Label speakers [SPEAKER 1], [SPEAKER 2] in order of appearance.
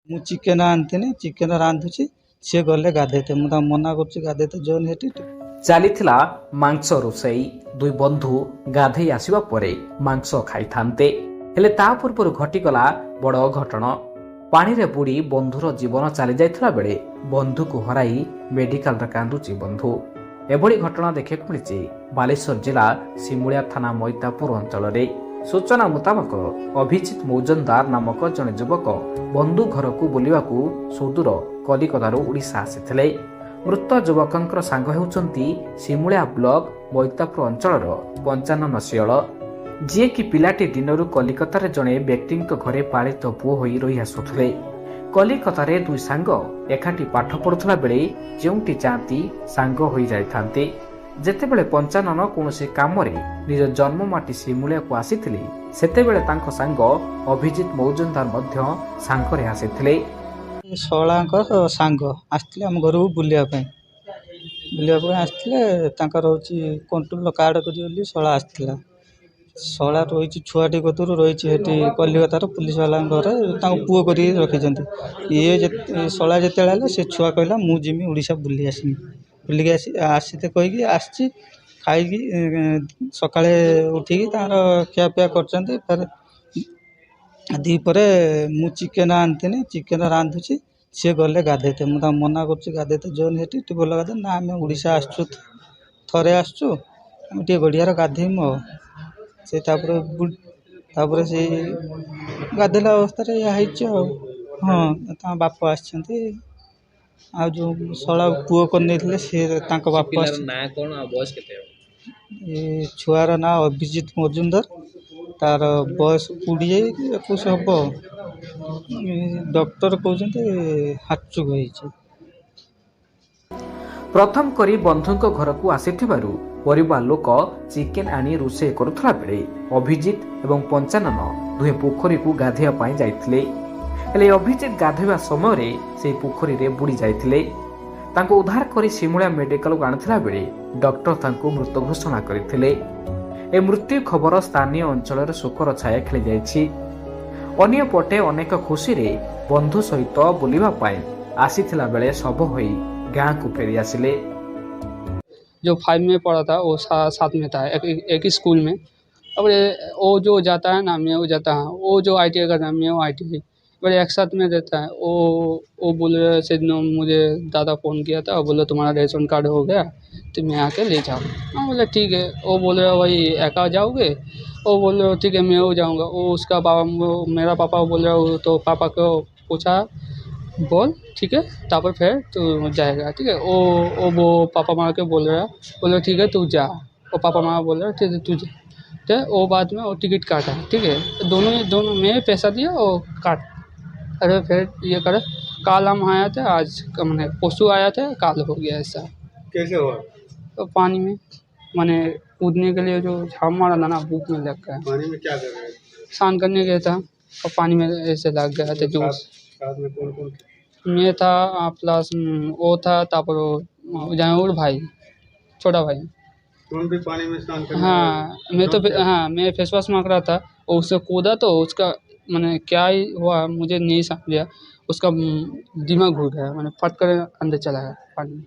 [SPEAKER 1] ମୁଁ ଚିକେନ ଆଣିଥିଲି, ଚିକେନ ରାନ୍ଧୁଛି, ସିଏ ଗଲେ ଗାଧେଇତେ। ମୁଁ ତାଙ୍କୁ ମନା କରୁଛି ଗାଧେଇତେ ଯୋଉନି ସେଠି।
[SPEAKER 2] ଚାଲିଥିଲା ମାଂସ ରୋଷେଇ। ଦୁଇ ବନ୍ଧୁ ଗାଧେଇ ଆସିବା ପରେ ମାଂସ ଖାଇଥାନ୍ତେ, ହେଲେ ତା ପୂର୍ବରୁ ଘଟିଗଲା ବଡ଼ ଅଘଟଣ। ପାଣିରେ ବୁଡ଼ି ବନ୍ଧୁର ଜୀବନ ଚାଲି ଯାଇଥିଲା ବେଳେ ବନ୍ଧୁକୁ ହରାଇ ମେଡିକାଲରେ କାନ୍ଦୁଛି ବନ୍ଧୁ। ଏଭଳି ଘଟଣା ଦେଖିବାକୁ ମିଳିଛି ବାଲେଶ୍ୱର ଜିଲ୍ଲା ସିମୁଳିଆ ଥାନା ମଇତାପୁର ଅଞ୍ଚଳରେ। ସୂଚନା ମୁତାବକ ଅଭିଜିତ ମୌଜନ୍ଦାର ନାମକ ଜଣେ ଯୁବକ ବନ୍ଧୁ ଘରକୁ ବୁଲିବାକୁ ସୁଦୂର କଲିକତାରୁ ଓଡ଼ିଶା ଆସିଥିଲେ। ମୃତ ଯୁବକଙ୍କର ସାଙ୍ଗ ହେଉଛନ୍ତି ସିମୁଳିଆ ବ୍ଲକ ମଇତାପୁର ଅଞ୍ଚଳର 55 ଶିଅଳ, ଯିଏକି ପିଲାଟି ଦିନରୁ କଲିକତାରେ ଜଣେ ବ୍ୟକ୍ତିଙ୍କ ଘରେ ପାଳିତ ପୁଅ ହୋଇ ରହି ଆସୁଥିଲେ। କଲିକତାରେ ଦୁଇ ସାଙ୍ଗ ଏକାଠି ପାଠ ପଢୁଥିଲା ବେଳେ ଯେଉଁଠି ଯାଆନ୍ତି ସାଙ୍ଗ ହୋଇଯାଇଥାନ୍ତି। ଯେତେବେଳେ 55 କୌଣସି କାମରେ ନିଜ ଜନ୍ମମାଟି ସିମୁଳିଆକୁ ଆସିଥିଲେ, ସେତେବେଳେ ତାଙ୍କ ସାଙ୍ଗ ଅଭିଜିତ ମୌଜନ୍ଦାର ମଧ୍ୟ ସାଙ୍ଗରେ ଆସିଥିଲେ।
[SPEAKER 1] ଶଳାଙ୍କ ସାଙ୍ଗ ଆସିଥିଲେ ଆମ ଘରକୁ ବୁଲିବା ପାଇଁ ଆସିଥିଲେ। ତାଙ୍କର ହେଉଛି କଣ୍ଟ୍ରୋଲ କାର୍ଡ଼ କରିବେ ବୋଲି ଶଳା ଆସିଥିଲା। ଶଳା ରହିଛି ଛୁଆଟି କତରୁ ରହିଛି ସେଠି କଲିକତାର ପୁଲିସ ବାଲାଙ୍କ ଘରେ ତାଙ୍କୁ ପୁଅ କରିକି ରଖିଛନ୍ତି। ଶଳା ଯେତେବେଳେ ହେଲେ ସେ ଛୁଆ କହିଲା ମୁଁ ଯିମି ଓଡ଼ିଶା ବୁଲିକି ଆସିତେ କହିକି ଆସିଛି। ଖାଇକି ସକାଳେ ଉଠିକି ତାଙ୍କର ଖିଆପିଆ କରିଛନ୍ତି। ଫେରେ ଦ୍ୱିପହରେ ମୁଁ ଚିକେନ ଆଣିଥିଲି, ଚିକେନ ରାନ୍ଧୁଛି, ସିଏ ଗଲେ ଗାଧେଇତେ। ମୁଁ ତାଙ୍କୁ ମନା କରୁଛି ଗାଧେଇତେ ଯୋଉନି ସେଠି ଟ୍ୟୁବଲ୍ ଗାଧେ ନା, ଆମେ ଓଡ଼ିଶା ଆସିଛୁ, ଥରେ ଆସିଛୁ, ଆମେ ଟିକେ ଗଡ଼ିଆରେ ଗାଧେଇମୁ ଆଉ। ସେ ତାପରେ ସେଇ ଗାଧେଇଲା ଅବସ୍ଥାରେ ଏହା ହେଇଛି ଆଉ। ହଁ, ତାଙ୍କ ବାପ ଆସିଛନ୍ତି, ଆଉ ଯେଉଁ ଶଳା ପୁଅ କରିନେଇଥିଲେ ସିଏ ତାଙ୍କ ବାପ ଆସିଛନ୍ତି। ଏ ଛୁଆର ନାଁ ଅଭିଜିତ ମଜୁମଦାର, ତାର ବୟସ 20 କି 21 ହବ। ଡକ୍ଟର କହୁଛନ୍ତି ହାର୍ଟଚୋକ୍ ହେଇଛି।
[SPEAKER 2] ପ୍ରଥମ କରି ବନ୍ଧୁଙ୍କ ଘରକୁ ଆସିଥିବାରୁ ପରିବାର ଲୋକ ଚିକେନ ଆଣି ରୋଷେଇ କରୁଥିଲା ବେଳେ ଅଭିଜିତ ଏବଂ 55 ଦୁହେଁ ପୋଖରୀକୁ ଗାଧୋଇବା ପାଇଁ ଯାଇଥିଲେ। ହେଲେ ଅଭିଜିତ ଗାଧୋଇବା ସମୟରେ ସେହି ପୋଖରୀରେ ବୁଡ଼ି ଯାଇଥିଲେ। ତାଙ୍କୁ ଉଦ୍ଧାର କରି ସିମୁଳିଆ ମେଡିକାଲକୁ ଆଣିଥିଲା ବେଳେ ଡକ୍ଟର ତାଙ୍କୁ ମୃତ ଘୋଷଣା କରିଥିଲେ। ଏ ମୃତ୍ୟୁ ଖବର ସ୍ଥାନୀୟ ଅଞ୍ଚଳରେ ଶୋକର ଛାୟା ଖେଳିଯାଇଛି। ଅନ୍ୟପଟେ ଅନେକ ଖୁସିରେ ବନ୍ଧୁ ସହିତ ବୁଲିବା ପାଇଁ ଆସିଥିଲା ବେଳେ ଶବ ହୋଇ गांव को फेरी आसिले।
[SPEAKER 3] जो 5 में पढ़ा था वो साथ में था, एक ही स्कूल में। अब वो जो जाता है ना, मैं वो जाता है, वो जो ITI करता है, मैं वो ITI, बड़े एक साथ में रहता है। वो बोले से मुझे दादा फ़ोन किया था, बोले तुम्हारा रेशन कार्ड हो गया तो मैं आके ले जाओ। हाँ बोले ठीक है। वो बोले वही एका जाओगे? वो बोले ठीक है मैं वो जाऊँगा। वो उसका पापा, मेरा पापा बोल रहा हो तो पापा को पूछा, बोल ठीक है तापर फिर तू जाएगा, ठीक है। वो पापा माँ के बोल रहा, बोले ठीक है तू जा। वो पापा माँ बोल रहा ठीक है तू जा। तो वो बाद में वो टिकट काटा, ठीक है। दोनों में पैसा दिया और काट। अरे फिर ये करे काल हम आया थे, आज मैंने परसों आया थे, काल हो गया ऐसा।
[SPEAKER 4] कैसे हुआ?
[SPEAKER 3] तो पानी में मैंने कूदने के लिए जो झाम मारा था ना, बुक में लग गया।
[SPEAKER 4] पानी में क्या कर रहे हैं?
[SPEAKER 3] स्नान करने गया था और पानी में ऐसे लग गया था। जो
[SPEAKER 4] साथ में कौन कौन थे?
[SPEAKER 3] मैं था प्लस वो था, तापर जहाँ भाई, छोटा भाई।
[SPEAKER 4] तुम भी पानी में स्नान करने
[SPEAKER 3] हाँ
[SPEAKER 4] गए?
[SPEAKER 3] मैं तो हाँ मैं फेस वॉश मांग रहा था, और उससे कूदा तो उसका मैंने क्या ही हुआ मुझे नहीं समझ गया। उसका दिमाग घूर गया, मैंने फट कर अंदर चला गया पानी में।